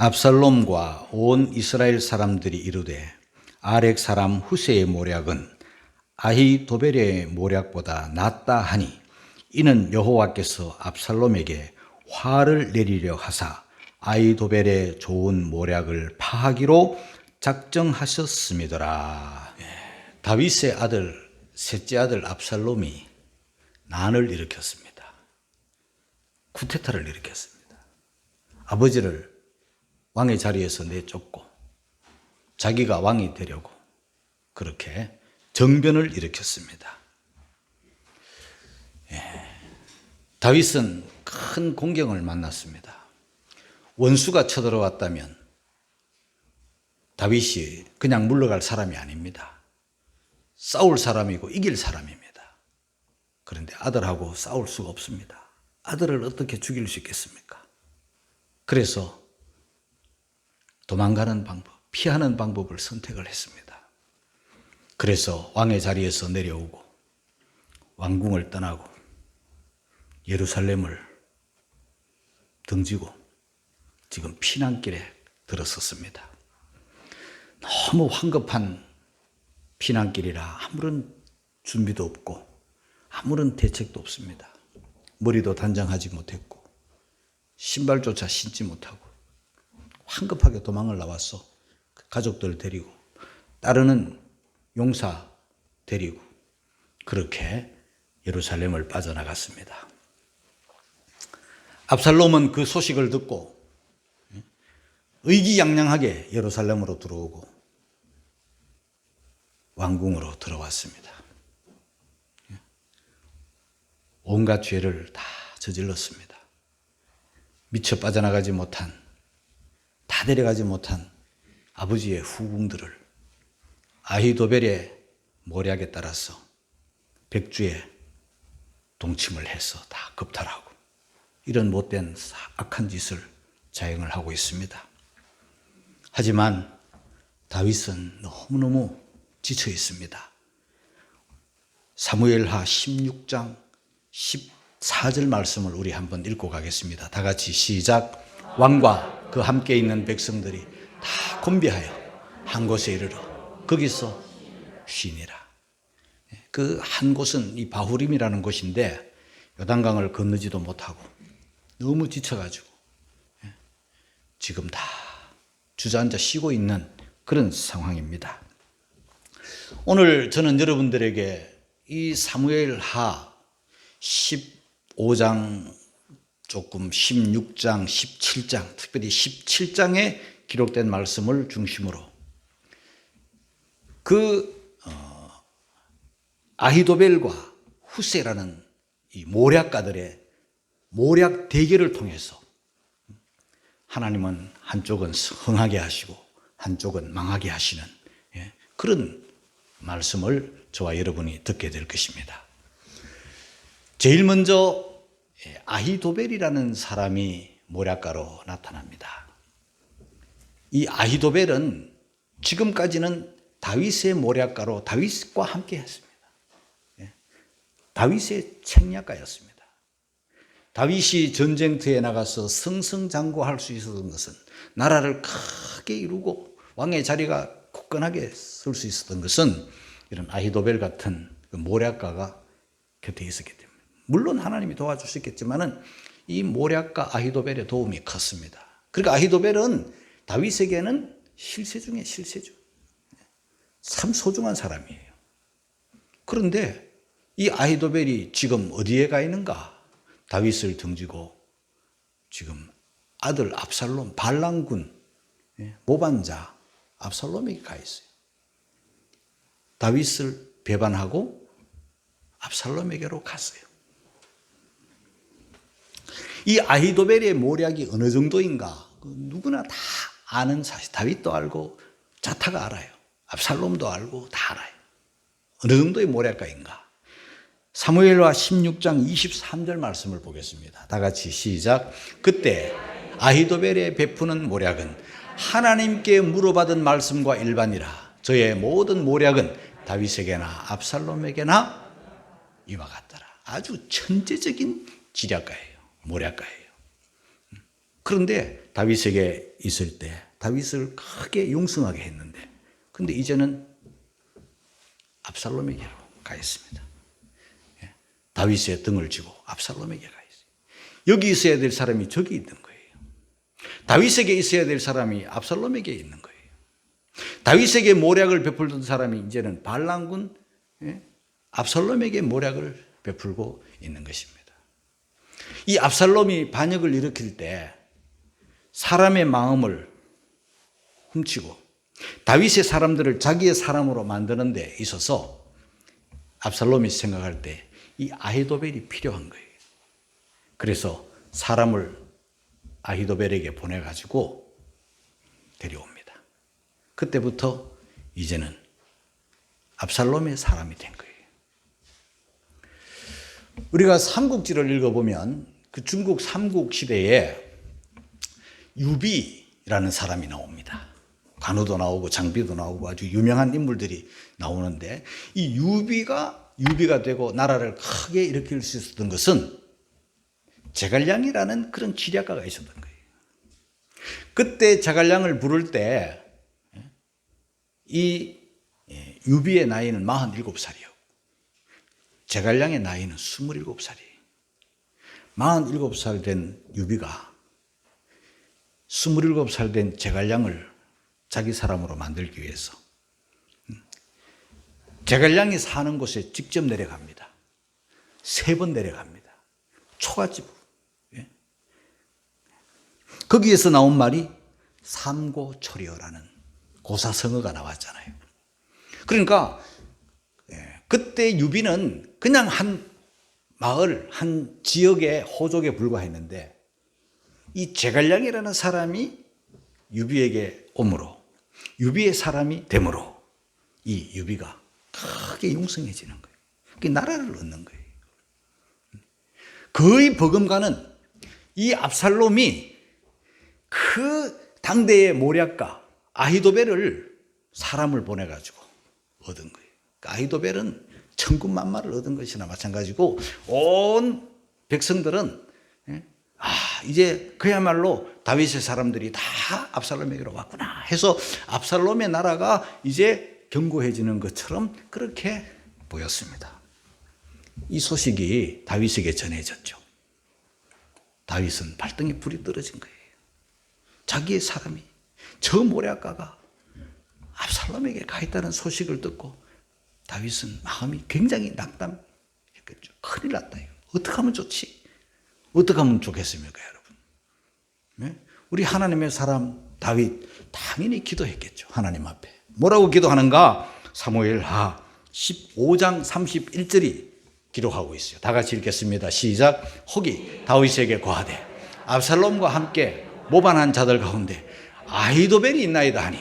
압살롬과 온 이스라엘 사람들이 이르되 아렉 사람 후세의 모략은 아히도벨의 모략보다 낫다 하니 이는 여호와께서 압살롬에게 화를 내리려 하사 아히도벨의 좋은 모략을 파하기로 작정하셨음이더라. 다윗의 아들 셋째 아들 압살롬이 난을 일으켰습니다. 쿠데타를 일으켰습니다. 아버지를 왕의 자리에서 내쫓고 자기가 왕이 되려고 그렇게 정변을 일으켰습니다. 다윗은 큰 공경을 만났습니다. 원수가 쳐들어왔다면 다윗이 그냥 물러갈 사람이 아닙니다. 싸울 사람이고 이길 사람입니다. 그런데 아들하고 싸울 수가 없습니다. 아들을 어떻게 죽일 수 있겠습니까? 그래서 도망가는 방법, 피하는 방법을 선택을 했습니다. 그래서 왕의 자리에서 내려오고 왕궁을 떠나고 예루살렘을 등지고 지금 피난길에 들어섰습니다. 너무 황급한 피난길이라 아무런 준비도 없고 아무런 대책도 없습니다. 머리도 단장하지 못했고 신발조차 신지 못하고 황급하게 도망을 나왔어. 가족들 데리고 따르는 용사 데리고 그렇게 예루살렘을 빠져나갔습니다. 압살롬은 그 소식을 듣고 의기양양하게 예루살렘으로 들어오고 왕궁으로 들어왔습니다. 온갖 죄를 다 저질렀습니다. 미처 빠져나가지 못한, 다 데려가지 못한 아버지의 후궁들을 아히도벨의 모략에 따라서 백주에 동침을 해서 다 겁탈하고 이런 못된 악한 짓을 자행을 하고 있습니다. 하지만 다윗은 너무너무 지쳐 있습니다. 사무엘하 16장 14절 말씀을 우리 한번 읽고 가겠습니다. 다 같이 시작. 왕과 그 함께 있는 백성들이 다 곤비하여 한 곳에 이르러 거기서 쉬니라. 그 한 곳은 이 바후림이라는 곳인데 요단강을 건너지도 못하고 너무 지쳐가지고 지금 다 주저앉아 쉬고 있는 그런 상황입니다. 오늘 저는 여러분들에게 이 사무엘하 15장 조금 16장, 17장, 특별히 17장에 기록된 말씀을 중심으로 아히도벨과 후세라는 이 모략가들의 모략 대결을 통해서 하나님은 한쪽은 흥하게 하시고 한쪽은 망하게 하시는 그런 말씀을 저와 여러분이 듣게 될 것입니다. 제일 먼저 아히도벨이라는 사람이 모략가로 나타납니다. 이 아히도벨은 지금까지는 다윗의 모략가로 다윗과 함께 했습니다. 다윗의 책략가였습니다. 다윗이 전쟁터에 나가서 승승장구할 수 있었던 것은 나라를 크게 이루고 왕의 자리가 굳건하게 설 수 있었던 것은 이런 아히도벨 같은 모략가가 곁에 있었기 때문에 물론 하나님이 도와주셨겠지만은 이 모략가 아히도벨의 도움이 컸습니다. 그러니까 아히도벨은 다윗에게는 실세 중에 실세죠. 참 소중한 사람이에요. 그런데 이 아히도벨이 지금 어디에 가 있는가? 다윗을 등지고 지금 아들 압살롬, 반란군 모반자 압살롬에게 가 있어요. 다윗을 배반하고 압살롬에게로 갔어요. 이 아히도벨의 모략이 어느 정도인가? 누구나 다 아는 사실. 다윗도 알고 자타가 알아요. 압살롬도 알고 다 알아요. 어느 정도의 모략가인가? 사무엘하 16장 23절 말씀을 보겠습니다. 다 같이 시작. 그때 아히도벨의 베푸는 모략은 하나님께 물어받은 말씀과 일반이라. 저의 모든 모략은 다윗에게나 압살롬에게나 이와 같더라. 아주 천재적인 지략가예요. 모략가예요. 그런데 다윗에게 있을 때 다윗을 크게 용서하게 했는데, 근데 이제는 압살롬에게로 가 있습니다. 다윗의 등을 지고 압살롬에게 가 있어요. 여기 있어야 될 사람이 저기 있는 거예요. 다윗에게 있어야 될 사람이 압살롬에게 있는 거예요. 다윗에게 모략을 베풀던 사람이 이제는 반란군 압살롬에게 모략을 베풀고 있는 것입니다. 이 압살롬이 반역을 일으킬 때 사람의 마음을 훔치고 다윗의 사람들을 자기의 사람으로 만드는 데 있어서 압살롬이 생각할 때 이 아히도벨이 필요한 거예요. 그래서 사람을 아히도벨에게 보내가지고 데려옵니다. 그때부터 이제는 압살롬의 사람이 된 거예요. 우리가 삼국지를 읽어보면 그 중국 삼국 시대에 유비라는 사람이 나옵니다. 관우도 나오고 장비도 나오고 아주 유명한 인물들이 나오는데, 이 유비가 되고 나라를 크게 일으킬 수 있었던 것은 제갈량이라는 그런 지략가가 있었던 거예요. 그때 제갈량을 부를 때 이 유비의 나이는 47살이요. 제갈량의 나이는 27살이에요. 47살 된 유비가 27살 된 제갈량을 자기 사람으로 만들기 위해서 제갈량이 사는 곳에 직접 내려갑니다. 3번 내려갑니다. 초가집. 거기에서 나온 말이 삼고초려라는 고사성어가 나왔잖아요. 그러니까 그때 유비는 그냥 한 마을, 한 지역의 호족에 불과했는데, 이 제갈량이라는 사람이 유비에게 오므로, 유비의 사람이 되므로 이 유비가 크게 융성해지는 거예요. 그 나라를 얻는 거예요. 거의 버금가는 이 압살롬이 그 당대의 모략가 아히도벨을 사람을 보내가지고 얻은 거예요. 아히도벨은 천군만마를 얻은 것이나 마찬가지고 온 백성들은 이제 그야말로 다윗의 사람들이 다 압살롬에게로 왔구나 해서 압살롬의 나라가 이제 견고해지는 것처럼 그렇게 보였습니다. 이 소식이 다윗에게 전해졌죠. 다윗은 발등에 불이 떨어진 거예요. 자기의 사람이, 저 모략가가 압살롬에게 가 있다는 소식을 듣고 다윗은 마음이 굉장히 낙담했겠죠. 큰일 났다. 어떻게 하면 좋지? 어떻게 하면 좋겠습니까, 여러분? 네? 우리 하나님의 사람 다윗 당연히 기도했겠죠. 하나님 앞에. 뭐라고 기도하는가? 사무엘하 15장 31절이 기록하고 있어요. 다 같이 읽겠습니다. 시작. 혹이 다윗에게 고하되 압살롬과 함께 모반한 자들 가운데 아히도벨이 있나이다 하니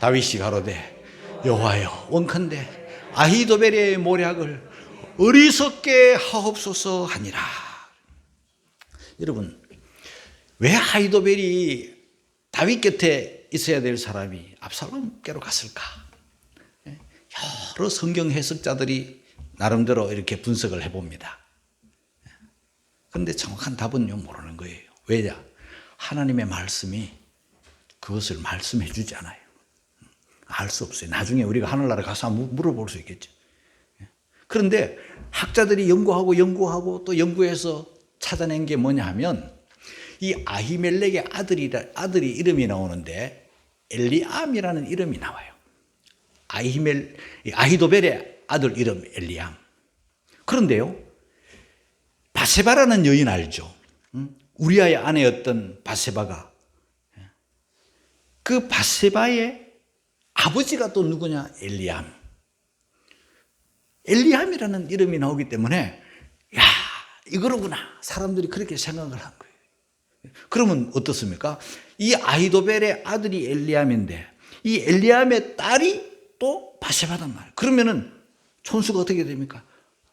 다윗이 가로되 여호와여 원컨대 아히도벨의 모략을 어리석게 하옵소서 하니라. 여러분, 왜 아히도벨이 다윗 곁에 있어야 될 사람이 압살롬께로 갔을까? 여러 성경 해석자들이 나름대로 이렇게 분석을 해봅니다. 그런데 정확한 답은요, 모르는 거예요. 왜냐? 하나님의 말씀이 그것을 말씀해 주지 않아요. 알 수 없어요. 나중에 우리가 하늘나라 가서 한번 물어볼 수 있겠죠. 그런데 학자들이 연구하고 또 연구해서 찾아낸 게 뭐냐 하면, 이 아히멜렉의 아들이 이름이 나오는데 엘리암이라는 이름이 나와요. 아히도벨의 아들 이름 엘리암. 그런데요, 바세바라는 여인 알죠? 우리아의 아내였던 바세바가, 그 바세바의 아버지가 또 누구냐? 엘리암. 엘리암이라는 이름이 나오기 때문에 이거로구나. 사람들이 그렇게 생각을 한 거예요. 그러면 어떻습니까? 이 아히도벨의 아들이 엘리암인데 이 엘리암의 딸이 또 바세바단 말이에요. 그러면은 촌수가 어떻게 됩니까?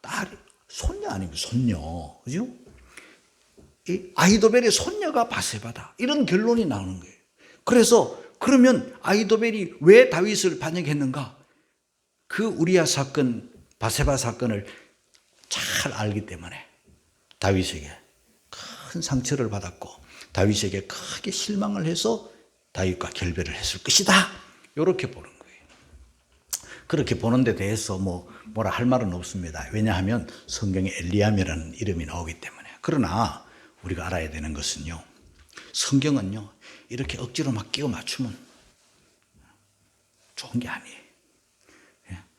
딸이 손녀 아닙니까? 손녀. 그죠? 이 아히도벨의 손녀가 바세바다. 이런 결론이 나오는 거예요. 그래서 그러면 아히도벨이 왜 다윗을 반역했는가? 그 우리아 사건, 바세바 사건을 잘 알기 때문에 다윗에게 큰 상처를 받았고, 다윗에게 크게 실망을 해서 다윗과 결별을 했을 것이다. 이렇게 보는 거예요. 그렇게 보는 데 대해서 뭐라 할 말은 없습니다. 왜냐하면 성경에 엘리암이라는 이름이 나오기 때문에. 그러나 우리가 알아야 되는 것은요, 성경은요 이렇게 억지로 막 끼워 맞추면 좋은 게 아니에요.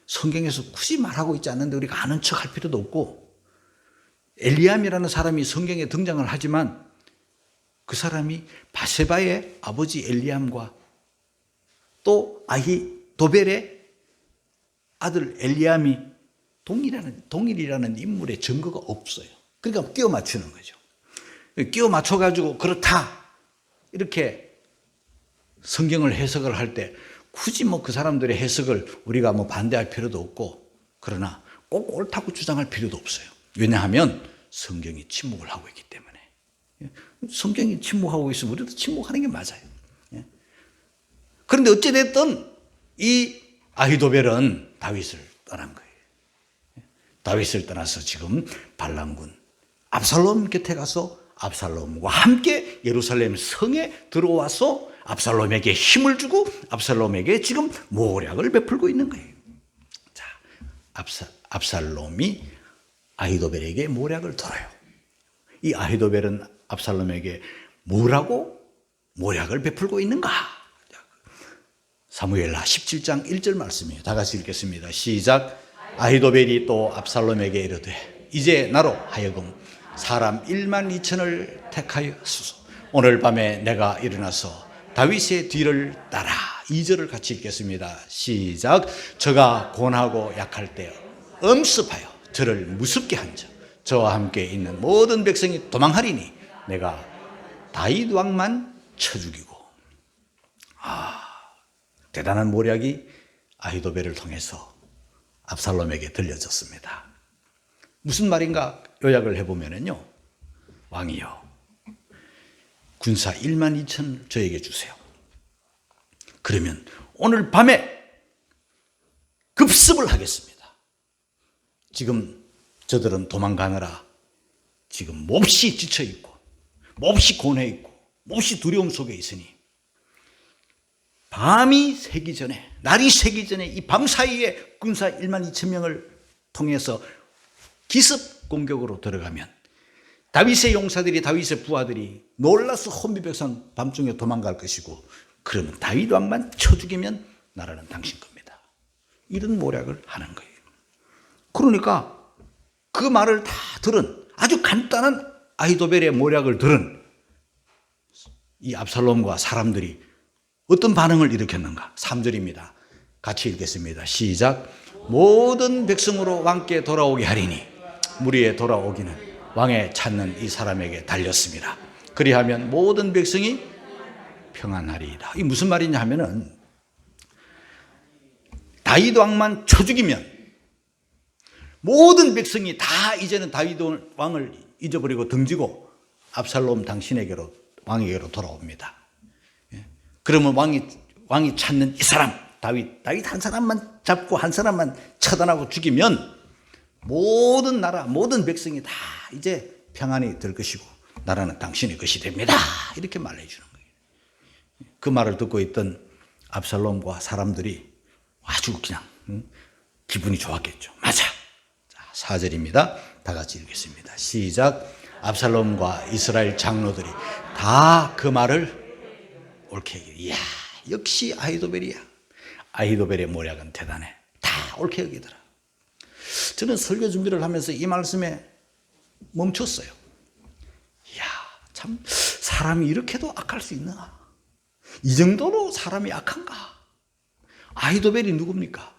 성경에서 굳이 말하고 있지 않는데 우리가 아는 척 할 필요도 없고, 엘리암이라는 사람이 성경에 등장을 하지만 그 사람이 바세바의 아버지 엘리암과 또 아히도벨의 아들 엘리암이 동일이라는 인물의 증거가 없어요. 그러니까 끼워 맞추는 거죠. 끼워 맞춰가지고 그렇다 이렇게 성경을 해석을 할 때 굳이 그 사람들의 해석을 우리가 반대할 필요도 없고, 그러나 꼭 옳다고 주장할 필요도 없어요. 왜냐하면 성경이 침묵을 하고 있기 때문에. 성경이 침묵하고 있으면 우리도 침묵하는 게 맞아요. 그런데 어찌됐든 이 아히도벨은 다윗을 떠난 거예요. 다윗을 떠나서 지금 반란군 압살롬 곁에 가서 압살롬과 함께 예루살렘 성에 들어와서 압살롬에게 힘을 주고 압살롬에게 지금 모략을 베풀고 있는 거예요. 자, 압살롬이 아히도벨에게 모략을 들어요. 이 아히도벨은 압살롬에게 뭐라고 모략을 베풀고 있는가? 사무엘하 17장 1절 말씀이에요. 다 같이 읽겠습니다. 시작. 아히도벨이 또 압살롬에게 이르되 이제 나로 하여금 사람 1만 2천을 택하여소서. 오늘 밤에 내가 일어나서 다윗의 뒤를 따라. 2절을 같이 읽겠습니다. 시작. 저가 고난하고 약할 때 엄습하여 저를 무섭게 한 자, 저와 함께 있는 모든 백성이 도망하리니 내가 다윗 왕만 쳐 죽이고. 대단한 모략이 아히도벨을 통해서 압살롬에게 들려졌습니다. 무슨 말인가 요약을 해보면요, 왕이여 군사 1만 2천 저에게 주세요. 그러면 오늘 밤에 급습을 하겠습니다. 지금 저들은 도망가느라 지금 몹시 지쳐있고 몹시 고뇌있고 몹시 두려움 속에 있으니 밤이 새기 전에, 날이 새기 전에 이 밤 사이에 군사 1만 2천 명을 통해서 기습 공격으로 들어가면 다윗의 용사들이, 다윗의 부하들이 놀라서 혼비백산 밤중에 도망갈 것이고, 그러면 다윗 왕만 쳐 죽이면 나라는 당신 겁니다. 이런 모략을 하는 거예요. 그러니까 그 말을 다 들은, 아주 간단한 아히도벨의 모략을 들은 이 압살롬과 사람들이 어떤 반응을 일으켰는가? 3절입니다. 같이 읽겠습니다. 시작. 모든 백성으로 왕께 돌아오게 하리니 무리에 돌아오기는 왕의 찾는 이 사람에게 달렸습니다. 그리하면 모든 백성이 평안하리이다. 이게 무슨 말이냐 하면은, 다윗 왕만 쳐 죽이면 모든 백성이 다 이제는 다윗 왕을 잊어버리고 등지고 압살롬 당신에게로, 왕에게로 돌아옵니다. 그러면 왕이 찾는 이 사람, 다윗 한 사람만 잡고 한 사람만 처단하고 죽이면 모든 나라, 모든 백성이 다 이제 평안이 될 것이고 나라는 당신의 것이 됩니다. 이렇게 말해 주는 거예요. 그 말을 듣고 있던 압살롬과 사람들이 아주 그냥 기분이 좋았겠죠. 맞아. 자, 4절입니다. 다 같이 읽겠습니다. 시작. 압살롬과 이스라엘 장로들이 다 그 말을 옳게 여기라. 이야, 역시 아히도벨이야. 아히도벨의 모략은 대단해. 다 옳게 여기더라. 저는 설교 준비를 하면서 이 말씀에 멈췄어요. 이야, 참 사람이 이렇게도 악할 수 있나? 이 정도로 사람이 악한가? 아히도벨이 누굽니까?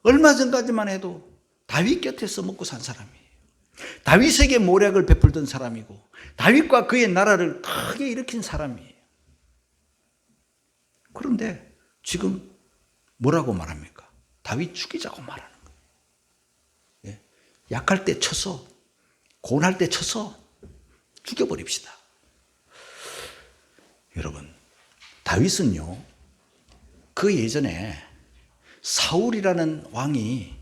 얼마 전까지만 해도 다윗 곁에서 먹고 산 사람이에요. 다윗에게 모략을 베풀던 사람이고 다윗과 그의 나라를 크게 일으킨 사람이에요. 그런데 지금 뭐라고 말합니까? 다윗 죽이자고 말하는 거예요. 예? 약할 때 쳐서, 고난할 때 쳐서 죽여버립시다. 여러분, 다윗은요, 그 예전에 사울이라는 왕이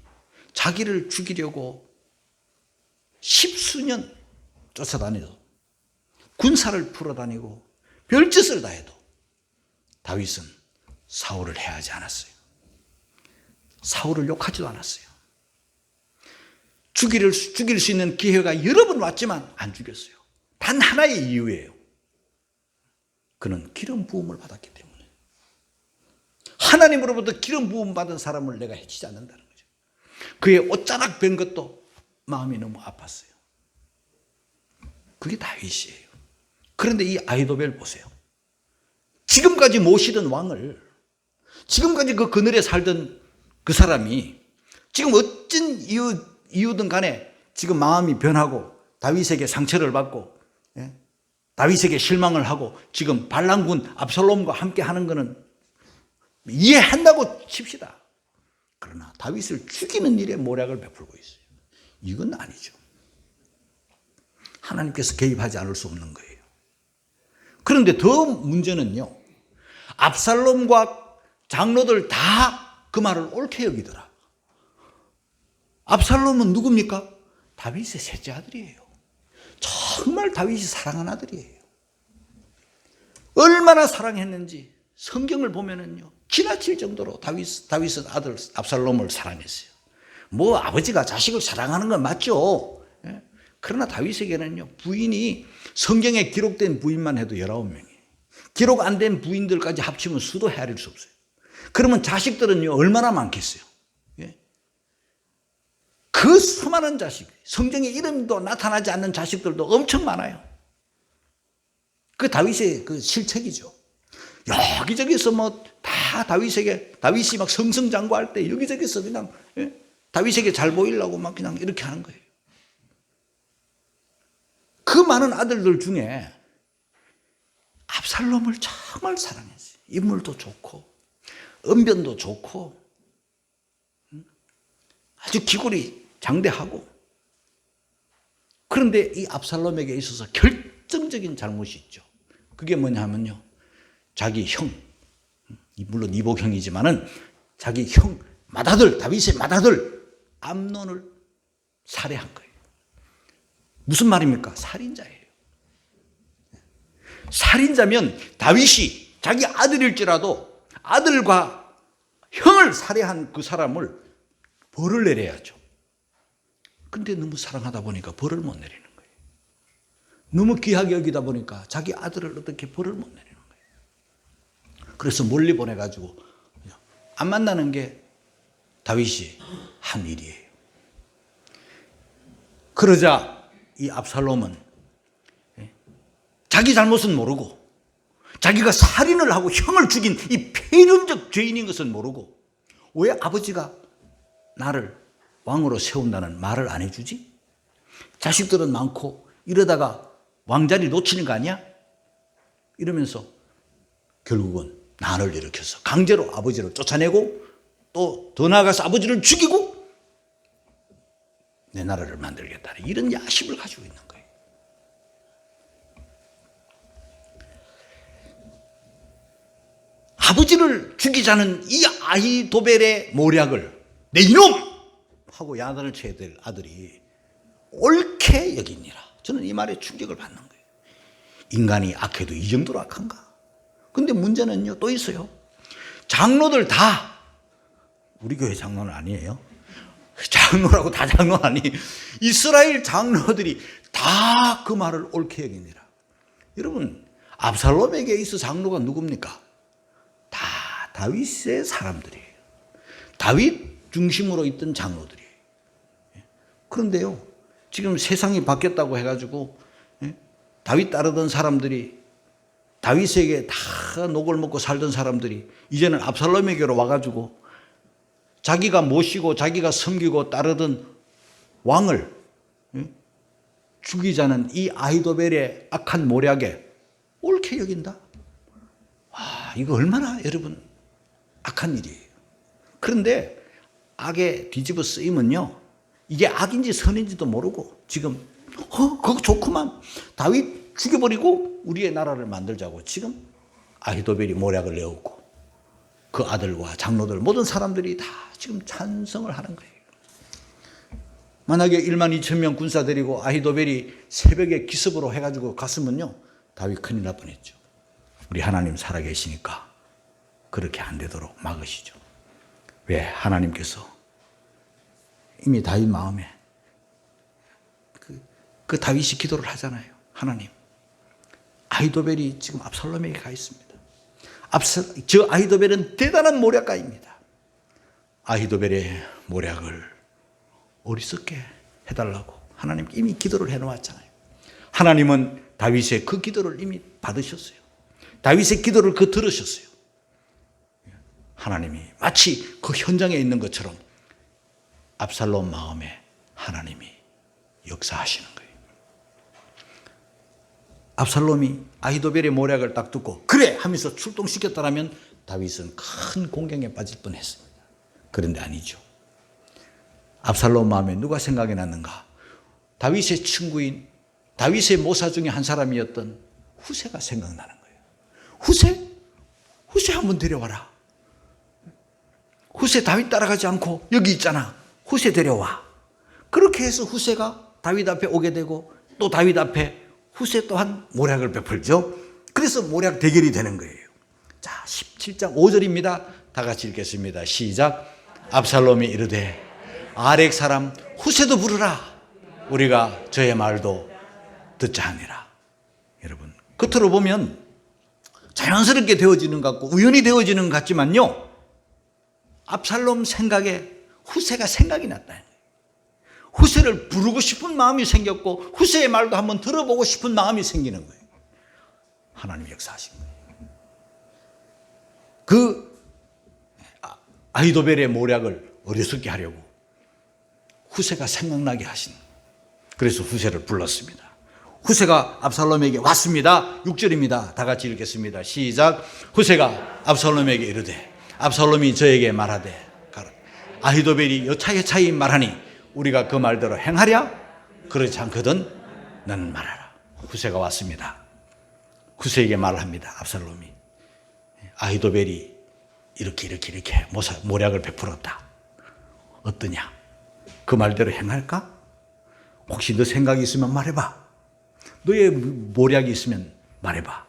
자기를 죽이려고 10수년 쫓아다녀서 군사를 풀어다니고 별짓을 다 해도 다윗은 사울을 해하지 않았어요. 사울을 욕하지도 않았어요. 죽일 수 있는 기회가 여러 번 왔지만 안 죽였어요. 단 하나의 이유예요. 그는 기름 부음을 받았기 때문에. 하나님으로부터 기름 부음 받은 사람을 내가 해치지 않는다는 거죠. 그의 옷자락 뵌 것도 마음이 너무 아팠어요. 그게 다윗이에요. 그런데 이 아히도벨 보세요. 지금까지 모시던 왕을, 지금까지 그 그늘에 살던 그 사람이 지금 어쩐 이유든 간에 지금 마음이 변하고 다윗에게 상처를 받고 다윗에게 실망을 하고 지금 반란군 압살롬과 함께 하는 것은 이해한다고 칩시다. 그러나 다윗을 죽이는 일에 모략을 베풀고 있어요. 이건 아니죠. 하나님께서 개입하지 않을 수 없는 거예요. 그런데 더 문제는요, 압살롬과 장로들 다 그 말을 옳게 여기더라. 압살롬은 누굽니까? 다윗의 셋째 아들이에요. 정말 다윗이 사랑한 아들이에요. 얼마나 사랑했는지 성경을 보면은요, 지나칠 정도로 다윗은 아들 압살롬을 사랑했어요. 뭐 아버지가 자식을 사랑하는 건 맞죠. 그러나 다윗에게는요, 부인이 성경에 기록된 부인만 해도 19명이에요. 기록 안 된 부인들까지 합치면 수도 헤아릴 수 없어요. 그러면 자식들은요, 얼마나 많겠어요. 그 수많은 자식, 성경에 이름도 나타나지 않는 자식들도 엄청 많아요. 그 다윗의 그 실책이죠. 여기저기서 뭐 다 다윗이 막 승승장구할 때 여기저기서 그냥 다윗에게 잘 보이려고 막 그냥 이렇게 하는 거예요. 그 많은 아들들 중에 압살롬을 정말 사랑했어요. 인물도 좋고 언변도 좋고 아주 기골이 장대하고. 그런데 이 압살롬에게 있어서 결정적인 잘못이 있죠. 그게 뭐냐면요, 자기 형, 물론 이복형이지만은 자기 형 맏아들, 다윗의 맏아들 암논을 살해한 거예요. 무슨 말입니까? 살인자예요. 살인자면 다윗이 자기 아들일지라도 아들과 형을 살해한 그 사람을 벌을 내려야죠. 근데 너무 사랑하다 보니까 벌을 못 내리는 거예요. 너무 귀하게 여기다 보니까 자기 아들을 어떻게 벌을 못 내리는 거예요. 그래서 멀리 보내가지고 안 만나는 게 다윗이 한 일이에요. 그러자 이 압살롬은 자기 잘못은 모르고 자기가 살인을 하고 형을 죽인 이 폐륜적 죄인인 것은 모르고 왜 아버지가 나를 왕으로 세운다는 말을 안 해주지? 자식들은 많고 이러다가 왕자리 놓치는 거 아니야? 이러면서 결국은 난을 일으켜서 강제로 아버지를 쫓아내고 또 더 나아가서 아버지를 죽이고 내 나라를 만들겠다는 이런 야심을 가지고 있는 거예요. 아버지를 죽이자는 이 아히도벨의 모략을 내 이놈! 하고 야단을 쳐야 될 아들이 옳게 여기니라. 저는 이 말에 충격을 받는 거예요. 인간이 악해도 이 정도로 악한가? 근데 문제는요, 또 있어요. 장로들 다, 우리 교회 장로는 아니에요. 장로라고 다 장로 아니. 이스라엘 장로들이 다 그 말을 옳게 여기니라. 여러분, 압살롬에게 있어 장로가 누굽니까? 다 다윗의 사람들이에요. 다윗 중심으로 있던 장로들이에요. 그런데요, 지금 세상이 바뀌었다고 해가지고 다윗 따르던 사람들이, 다윗에게 다 녹을 먹고 살던 사람들이 이제는 압살롬에게로 와가지고 자기가 모시고 자기가 섬기고 따르던 왕을 죽이자는 이 아히도벨의 악한 모략에 옳게 여긴다. 와, 이거 얼마나 여러분 악한 일이에요. 그런데 악에 뒤집어 쓰이면요, 이게 악인지 선인지도 모르고 지금 그거 좋구만, 다윗 죽여버리고 우리의 나라를 만들자고 지금 아히도벨이 모략을 내었고 그 아들과 장로들 모든 사람들이 다 지금 찬성을 하는 거예요. 만약에 1만 2천 명 군사 데리고 아히도벨이 새벽에 기습으로 해가지고 갔으면요, 다윗 큰일 날 뻔했죠. 우리 하나님 살아계시니까 그렇게 안 되도록 막으시죠. 왜? 하나님께서 이미 다윗 마음에 그 다윗이 기도를 하잖아요. 하나님, 아히도벨이 지금 압살롬에게 가 있습니다. 저 아히도벨은 대단한 모략가입니다. 아히도벨의 모략을 어리석게 해달라고 하나님께 이미 기도를 해놓았잖아요. 하나님은 다윗의 그 기도를 이미 받으셨어요. 다윗의 기도를 들으셨어요. 하나님이 마치 그 현장에 있는 것처럼 압살롬 마음에 하나님이 역사하시는 거예요. 압살롬이 아히도벨의 모략을 딱 듣고 그래 하면서 출동시켰다면 다윗은 큰 공경에 빠질 뻔했습니다. 그런데 아니죠. 압살롬 마음에 누가 생각이 났는가? 다윗의 친구인 다윗의 모사 중에 한 사람이었던 후세가 생각나는 거예요. 후세 한번 데려와라. 후세 다윗 따라가지 않고 여기 있잖아. 후세 데려와. 그렇게 해서 후세가 다윗 앞에 오게 되고 또 다윗 앞에 후세 또한 모략을 베풀죠. 그래서 모략 대결이 되는 거예요. 자, 17장 5절입니다. 다 같이 읽겠습니다. 시작. 압살롬이 이르되 아렉 사람 후세도 부르라. 우리가 저의 말도 듣자 하니라. 여러분, 겉으로 보면 자연스럽게 되어지는 것 같고 우연히 되어지는 것 같지만요, 압살롬 생각에 후세가 생각이 났다. 후세를 부르고 싶은 마음이 생겼고 후세의 말도 한번 들어보고 싶은 마음이 생기는 거예요. 하나님이 역사하신 거예요. 그 아히도벨의 모략을 어리석게 하려고 후세가 생각나게 하신, 그래서 후세를 불렀습니다. 후세가 압살롬에게 왔습니다. 6절입니다. 다 같이 읽겠습니다. 시작. 후세가 압살롬에게 이르되 압살롬이 저에게 말하되 아히도벨이 여차여차히 말하니 우리가 그 말대로 행하랴? 그렇지 않거든 너는 말하라. 후세가 왔습니다. 후세에게 말을 합니다. 압살롬이 아히도벨이 이렇게 모략을 베풀었다. 어떠냐? 그 말대로 행할까? 혹시 너 생각이 있으면 말해봐. 너의 모략이 있으면 말해봐.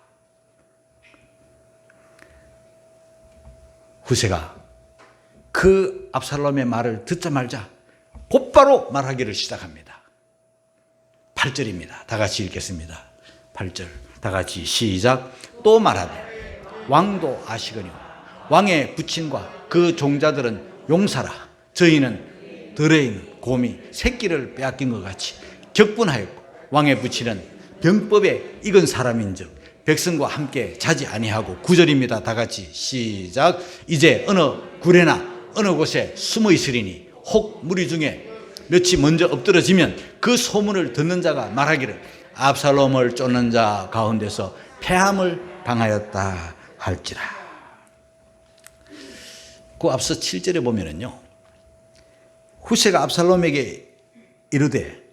후세가 그 압살롬의 말을 듣자 말자 곧바로 말하기를 시작합니다. 8절입니다. 다 같이 읽겠습니다. 8절 다 같이 시작. 또 말하되 왕도 아시거니와 왕의 부친과 그 종자들은 용사라. 저희는 들에 있는 곰이 새끼를 빼앗긴 것 같이 격분하였고 왕의 부친은 병법에 익은 사람인즉 백성과 함께 자지 아니하고 9절입니다. 다 같이 시작. 이제 어느 굴에나 어느 곳에 숨어 있으리니 혹 무리 중에 몇이 먼저 엎드러지면 그 소문을 듣는 자가 말하기를 압살롬을 쫓는 자 가운데서 패함을 당하였다 할지라. 그 앞서 7절에 보면은요, 후세가 압살롬에게 이르되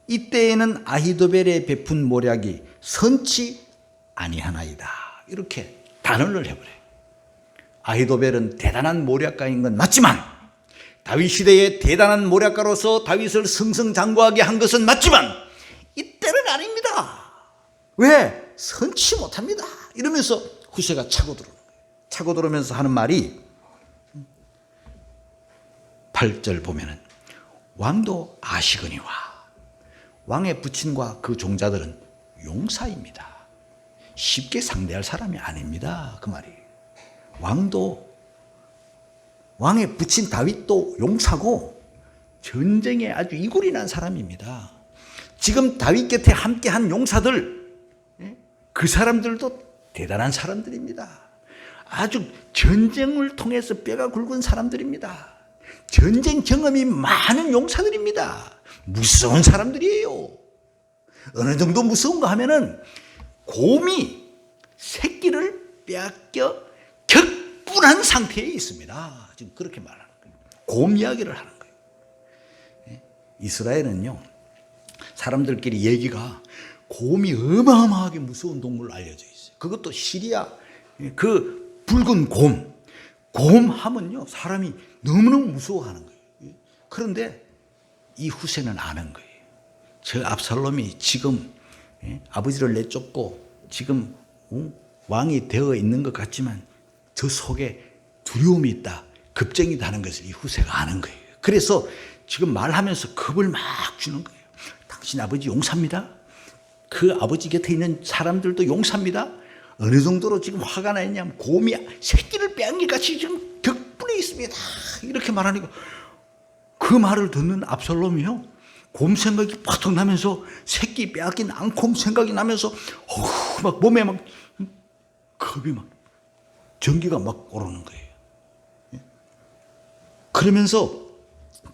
이때에는 아히도벨의 베푼 모략이 선치 아니하나이다. 이렇게 단언을 해버려요. 아히도벨은 대단한 모략가인 건 맞지만, 다윗 시대의 대단한 모략가로서 다윗을 승승장구하게 한 것은 맞지만 이때는 아닙니다. 왜? 선치 못합니다. 이러면서 후세가 차고 들어오는 거예요. 차고 들어오면서 하는 말이 8절 보면은 왕도 아시거니와 왕의 부친과 그 종자들은 용사입니다. 쉽게 상대할 사람이 아닙니다. 그 말이에요. 왕의 부친 다윗도 용사고 전쟁에 아주 이골이 난 사람입니다. 지금 다윗 곁에 함께한 용사들, 그 사람들도 대단한 사람들입니다. 아주 전쟁을 통해서 뼈가 굵은 사람들입니다. 전쟁 경험이 많은 용사들입니다. 무서운 사람들이에요. 어느 정도 무서운가 하면은 곰이 새끼를 빼앗겨 격분한 상태에 있습니다. 지금 그렇게 말하는 거예요. 곰 이야기를 하는 거예요. 이스라엘은요, 사람들끼리 얘기가 곰이 어마어마하게 무서운 동물로 알려져 있어요. 그것도 시리아 그 붉은 곰 하면요 사람이 너무너무 무서워하는 거예요. 그런데 이 후세는 아는 거예요. 저 압살롬이 지금 아버지를 내쫓고 지금 왕이 되어 있는 것 같지만 저 속에 두려움이 있다, 겁쟁이다 하는 것을 이 후세가 아는 거예요. 그래서 지금 말하면서 겁을 막 주는 거예요. 당신 아버지 용사입니다. 그 아버지 곁에 있는 사람들도 용사입니다. 어느 정도로 지금 화가 나 있냐면 곰이 새끼를 빼앗긴 같이 지금 격분해 있습니다. 이렇게 말하니까 그 말을 듣는 압살롬이요, 곰 생각이 팍 나면서 새끼 빼앗긴 앙콤 생각이 나면서 막 몸에 막 겁이 막 전기가 막 오르는 거예요. 그러면서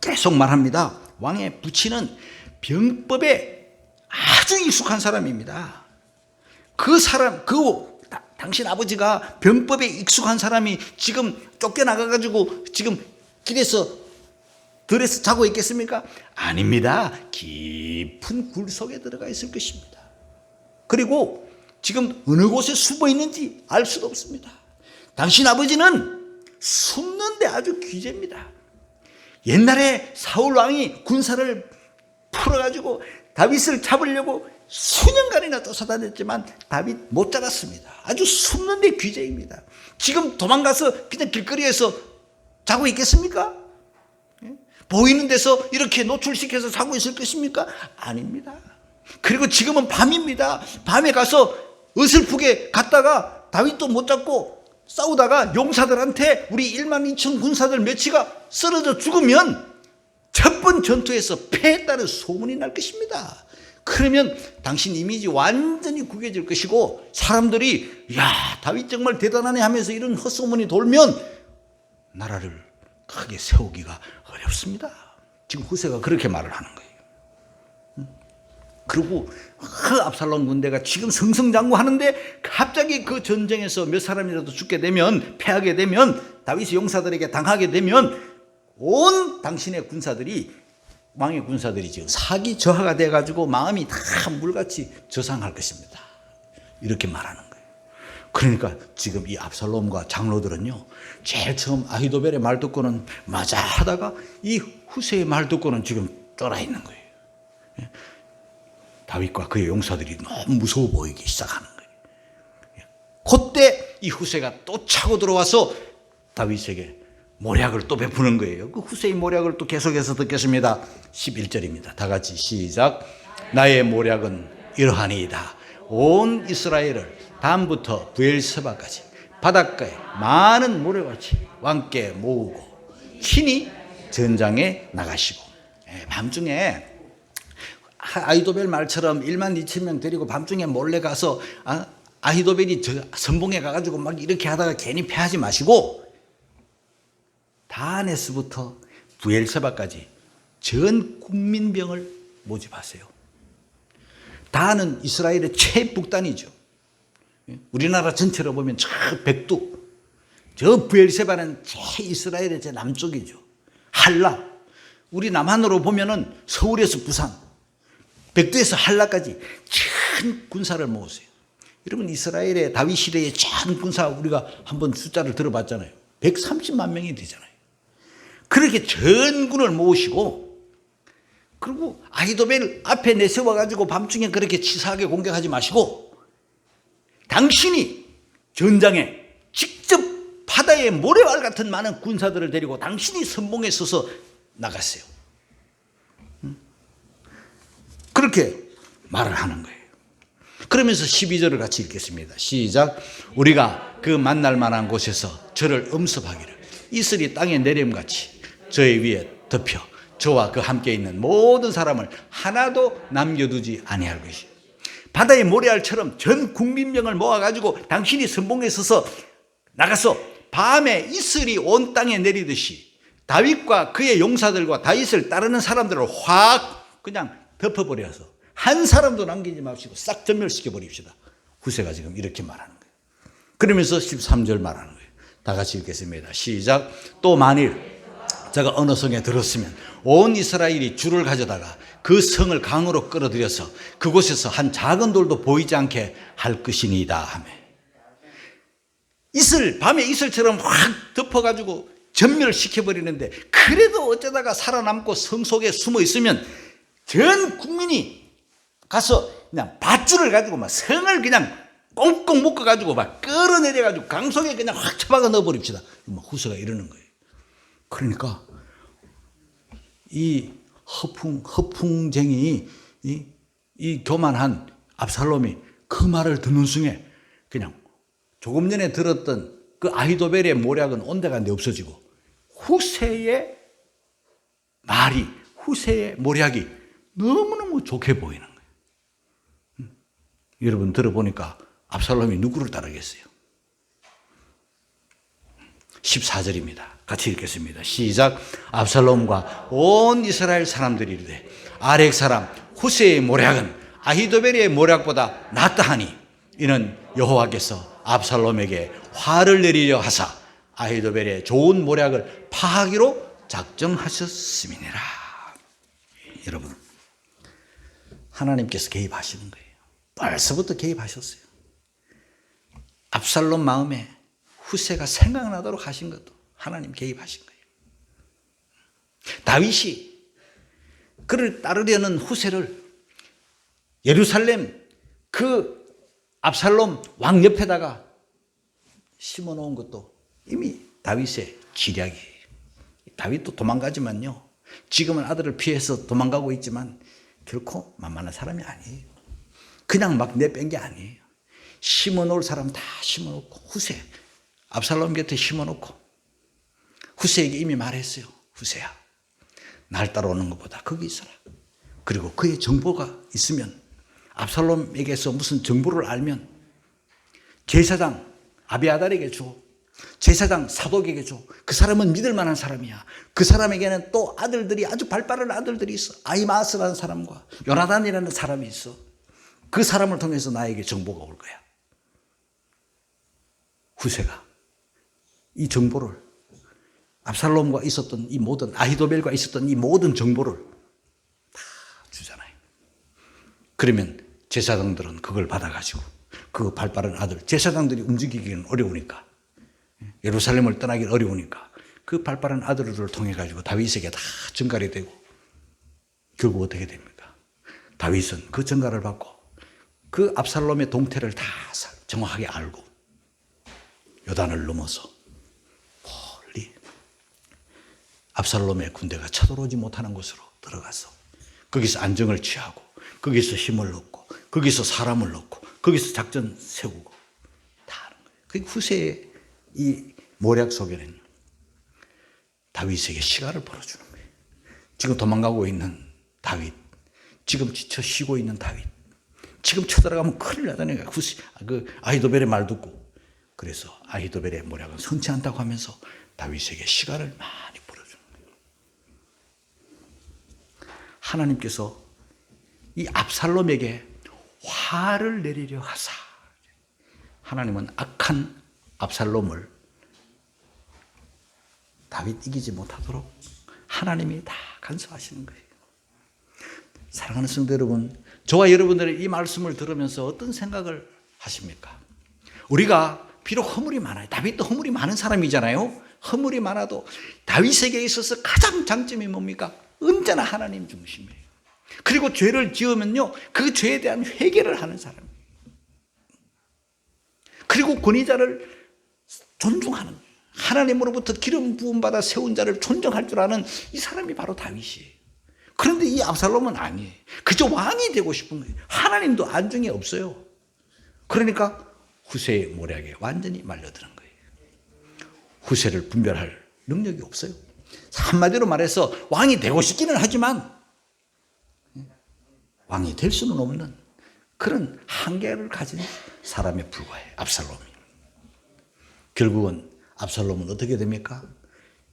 계속 말합니다. 왕의 부친은 병법에 아주 익숙한 사람입니다. 그 사람, 당신 아버지가 병법에 익숙한 사람이 지금 쫓겨나가가지고 지금 길에서 들에서 자고 있겠습니까? 아닙니다. 깊은 굴 속에 들어가 있을 것입니다. 그리고 지금 어느 곳에 숨어 있는지 알 수도 없습니다. 당신 아버지는 숨는데 아주 귀재입니다. 옛날에 사울 왕이 군사를 풀어가지고 다윗을 잡으려고 수년간이나 쫓아다녔지만 다윗 못 잡았습니다. 아주 숨는데 귀재입니다. 지금 도망가서 그냥 길거리에서 자고 있겠습니까? 보이는 데서 이렇게 노출시켜서 자고 있을 것입니까? 아닙니다. 그리고 지금은 밤입니다. 밤에 가서 어설프게 갔다가 다윗도 못 잡고 싸우다가 용사들한테 우리 1만 2천 군사들 몇이가 쓰러져 죽으면 첫 번 전투에서 패했다는 소문이 날 것입니다. 그러면 당신 이미지 완전히 구겨질 것이고 사람들이 야, 다윗 정말 대단하네 하면서 이런 헛소문이 돌면 나라를 크게 세우기가 어렵습니다. 지금 후세가 그렇게 말을 하는 거예요. 그리고 그 압살롬 군대가 지금 승승장구하는데 갑자기 그 전쟁에서 몇 사람이라도 죽게 되면, 패하게 되면, 다윗의 용사들에게 당하게 되면 온 당신의 군사들이, 왕의 군사들이 지금 사기 저하가 돼가지고 마음이 다 물같이 저상할 것입니다. 이렇게 말하는 거예요. 그러니까 지금 이 압살롬과 장로들은요, 제일 처음 아히도벨의 말 듣고는 맞아 하다가 이 후세의 말 듣고는 지금 쫄아 있는 거예요. 다윗과 그의 용사들이 너무 무서워 보이기 시작하는 거예요. 그때 이 후세가 또 차고 들어와서 다윗에게 모략을 또 베푸는 거예요. 그 후세의 모략을 또 계속해서 듣겠습니다. 11절입니다. 다 같이 시작. 나의 모략은 이러하니이다. 온 이스라엘을 단부터 부엘세바까지 바닷가에 많은 모래같이 왕께 모으고 친히 전장에 나가시고. 밤중에 아히도벨 말처럼 1만 2천 명 데리고 밤중에 몰래 가서 아히도벨이 선봉에 가가지고 막 이렇게 하다가 괜히 패하지 마시고 다네스부터 부엘세바까지 전 국민병을 모집하세요. 다는 이스라엘의 최북단이죠. 우리나라 전체로 보면 저 백두, 저 부엘세바는 제 이스라엘의 제 남쪽이죠. 할라, 우리 남한으로 보면은 서울에서 부산, 백두에서 할라까지 큰 군사를 모으세요. 여러분, 이스라엘의 다윗 시대의 전 군사 우리가 한번 숫자를 들어봤잖아요. 130만 명이 되잖아요. 그렇게 전군을 모으시고, 그리고 아히도벨 앞에 내세워가지고 밤중에 그렇게 치사하게 공격하지 마시고 당신이 전장에 직접 바다의 모래알 같은 많은 군사들을 데리고 당신이 선봉에 서서 나갔어요. 그렇게 말을 하는 거예요. 그러면서 12절을 같이 읽겠습니다. 시작. 우리가 그 만날 만한 곳에서 저를 엄습하기를 이슬이 땅에 내림같이 저의 위에 덮여 저와 그 함께 있는 모든 사람을 하나도 남겨두지 아니할 것이요. 바다의 모래알처럼 전 국민병을 모아가지고 당신이 선봉에 서서 나가서 밤에 이슬이 온 땅에 내리듯이 다윗과 그의 용사들과 다윗을 따르는 사람들을 확 그냥 덮어버려서 한 사람도 남기지 마시고 싹 전멸시켜 버립시다. 후세가 지금 이렇게 말하는 거예요. 그러면서 13절 말하는 거예요. 다 같이 읽겠습니다. 시작. 또 만일 제가 어느 성에 들었으면 온 이스라엘이 줄을 가져다가 그 성을 강으로 끌어들여서 그곳에서 한 작은 돌도 보이지 않게 할 것이니이다 하며, 밤에 이슬처럼 확 덮어가지고 전멸시켜버리는데 그래도 어쩌다가 살아남고 성 속에 숨어 있으면 전 국민이 가서 그냥 밧줄을 가지고 막 성을 그냥 꽁꽁 묶어가지고 막 끌어내려가지고 강속에 그냥 확 처박아 넣어버립시다. 후세가 이러는 거예요. 그러니까 이 허풍쟁이 이 교만한 압살롬이 그 말을 듣는 순간 그냥 조금 전에 들었던 그 아히도벨의 모략은 온데간데 없어지고 후세의 말이 후세의 모략이 너무너무 좋게 보이는 거예요. 여러분 들어보니까 압살롬이 누구를 따르겠어요? 14절입니다. 같이 읽겠습니다. 시작. 압살롬과 온 이스라엘 사람들이 이르되 아렉 사람 후세의 모략은 아히도벨의 모략보다 낫다 하니 이는 여호와께서 압살롬에게 화를 내리려 하사 아히도벨의 좋은 모략을 파하기로 작정하셨음이니라. 여러분, 하나님께서 개입하시는 거예요. 벌써부터 개입하셨어요. 압살롬 마음에 후세가 생각나도록 하신 것도 하나님 개입하신 거예요. 다윗이 그를 따르려는 후세를 예루살렘 그 압살롬 왕 옆에다가 심어놓은 것도 이미 다윗의 기략이에요. 다윗도 도망가지만요. 지금은 아들을 피해서 도망가고 있지만 결코 만만한 사람이 아니에요. 그냥 막 내뺀 게 아니에요. 심어놓을 사람 다 심어놓고 후세 압살롬 곁에 심어놓고 후세에게 이미 말했어요. 후세야, 날 따라오는 것보다 거기 있어라. 그리고 그의 정보가 있으면 압살롬에게서 무슨 정보를 알면 제사장 아비아달에게 줘. 제사장 사독에게 줘. 그 사람은 믿을 만한 사람이야. 그 사람에게는 또 아들들이 아주 발빠른 아들들이 있어. 아히마스라는 사람과 요나단이라는 사람이 있어. 그 사람을 통해서 나에게 정보가 올 거야. 후세가 이 정보를 압살롬과 있었던 이 모든 아히도벨과 있었던 이 모든 정보를 다 주잖아요. 그러면 제사장들은 그걸 받아가지고 그 발빠른 아들, 제사장들이 움직이기는 어려우니까 예루살렘을 떠나기 어려우니까 그 발빠른 아들을 통해 가지고 다윗에게 다 전갈이 되고 결국 어떻게 됩니까? 다윗은 그 전갈을 받고 그 압살롬의 동태를 다 정확하게 알고 요단을 넘어서 멀리 압살롬의 군대가 쳐들어오지 못하는 곳으로 들어가서 거기서 안정을 취하고 거기서 힘을 얻고 거기서 사람을 넣고 거기서 작전 세우고 다 하는 거예요. 그 후세의 이 모략 속에는 다윗에게 시간을 벌어주는 거예요. 지금 도망가고 있는 다윗, 지금 지쳐 쉬고 있는 다윗, 지금 쳐들어가면 큰일 나다니까. 그 아히도벨의 말 듣고 그래서 아히도벨의 모략은 선치 않다고 하면서 다윗에게 시간을 많이 벌어주는 거예요. 하나님께서 이 압살롬에게 화를 내리려 하사 하나님은 악한 압살롬을 다윗 이기지 못하도록 하나님이 다 간섭하시는 거예요. 사랑하는 성도 여러분, 저와 여러분들의 이 말씀을 들으면서 어떤 생각을 하십니까? 우리가 비록 허물이 많아요. 다윗도 허물이 많은 사람이잖아요. 허물이 많아도 다윗에게 있어서 가장 장점이 뭡니까? 언제나 하나님 중심이에요. 그리고 죄를 지으면요, 그 죄에 대한 회개를 하는 사람이에요. 그리고 권위자를 존중하는, 하나님으로부터 기름 부음받아 세운 자를 존중할 줄 아는 이 사람이 바로 다윗이에요. 그런데 이 압살롬은 아니에요. 그저 왕이 되고 싶은 거예요. 하나님도 안중에 없어요. 그러니까 후세의 모략에 완전히 말려드는 거예요. 후세를 분별할 능력이 없어요. 한마디로 말해서 왕이 되고 싶기는 하지만 왕이 될 수는 없는 그런 한계를 가진 사람에 불과해요. 압살롬이. 결국은 압살롬은 어떻게 됩니까?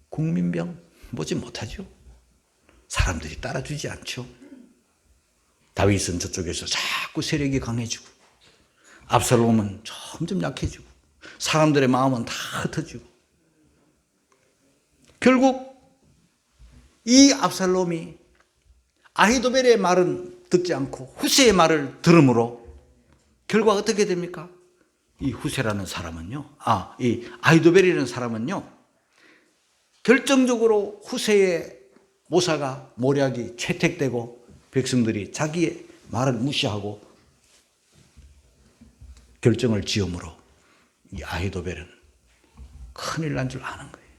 국민병 보지 못하죠. 사람들이 따라주지 않죠. 다윗은 저쪽에서 자꾸 세력이 강해지고 압살롬은 점점 약해지고 사람들의 마음은 다 흩어지고 결국 이 압살롬이 아히도벨의 말은 듣지 않고 후세의 말을 들음으로 결과 어떻게 됩니까? 이 후세라는 사람은요, 이 아히도벨이라는 사람은요, 결정적으로 후세의 모사가 모략이 채택되고 백성들이 자기의 말을 무시하고 결정을 지음으로 이 아히도벨은 큰일 난 줄 아는 거예요.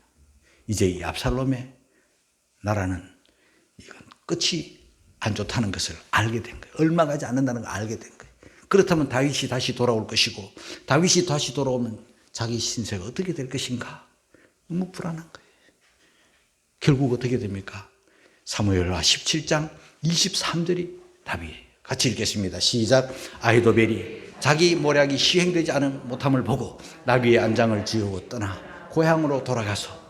이제 이 압살롬의 나라는 이건 끝이 안 좋다는 것을 알게 된 거예요. 얼마 가지 않는다는 걸 알게 된 거예요. 그렇다면 다윗이 다시 돌아올 것이고 다윗이 다시 돌아오면 자기 신세가 어떻게 될 것인가? 너무 불안한 거예요. 결국 어떻게 됩니까? 사무엘하 17장 23절이 답이에요. 같이 읽겠습니다. 시작. 아히도벨이 자기 모략이 시행되지 못함을 보고 나귀의 안장을 지우고 떠나 고향으로 돌아가서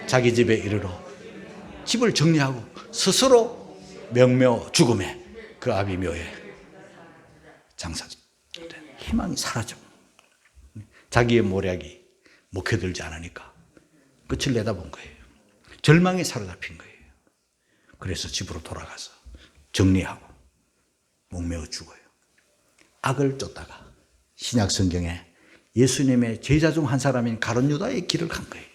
자기 집에 이르러 집을 정리하고 스스로 명묘 죽음에 그 아비묘에 장사된 희망이 사라져. 자기의 모략이 먹혀들지 않으니까 끝을 내다본 거예요. 절망에 사로잡힌 거예요. 그래서 집으로 돌아가서 정리하고 목매어 죽어요. 악을 쫓다가 신약 성경에 예수님의 제자 중 한 사람인 가룟 유다의 길을 간 거예요.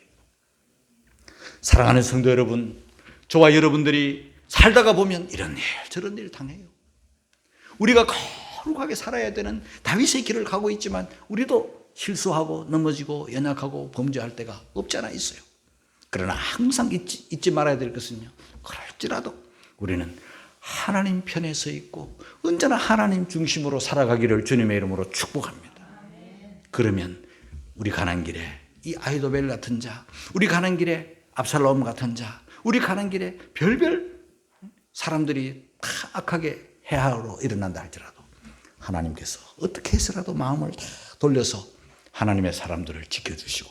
사랑하는 성도 여러분, 저와 여러분들이 살다가 보면 이런 일 저런 일 당해요. 우리가 거룩하게 살아야 되는 다윗의 길을 가고 있지만 우리도 실수하고 넘어지고 연약하고 범죄할 때가 없지 않아 있어요. 그러나 항상 잊지 말아야 될 것은요, 그럴지라도 우리는 하나님 편에 서 있고 언제나 하나님 중심으로 살아가기를 주님의 이름으로 축복합니다. 그러면 우리 가는 길에 이 아히도벨 같은 자, 우리 가는 길에 압살롬 같은 자, 우리 가는 길에 별별 사람들이 다 악하게 해하로 일어난다 할지라도 하나님께서 어떻게 해서라도 마음을 다 돌려서 하나님의 사람들을 지켜주시고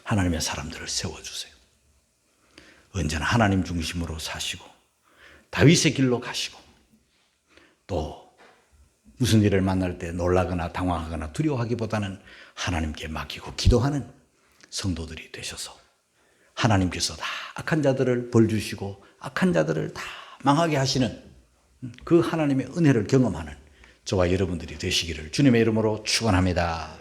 하나님의 사람들을 세워주세요. 언제나 하나님 중심으로 사시고 다윗의 길로 가시고 또 무슨 일을 만날 때 놀라거나 당황하거나 두려워하기보다는 하나님께 맡기고 기도하는 성도들이 되셔서 하나님께서 다 악한 자들을 벌 주시고 악한 자들을 다 망하게 하시는 그 하나님의 은혜를 경험하는 저와 여러분들이 되시기를 주님의 이름으로 축원합니다.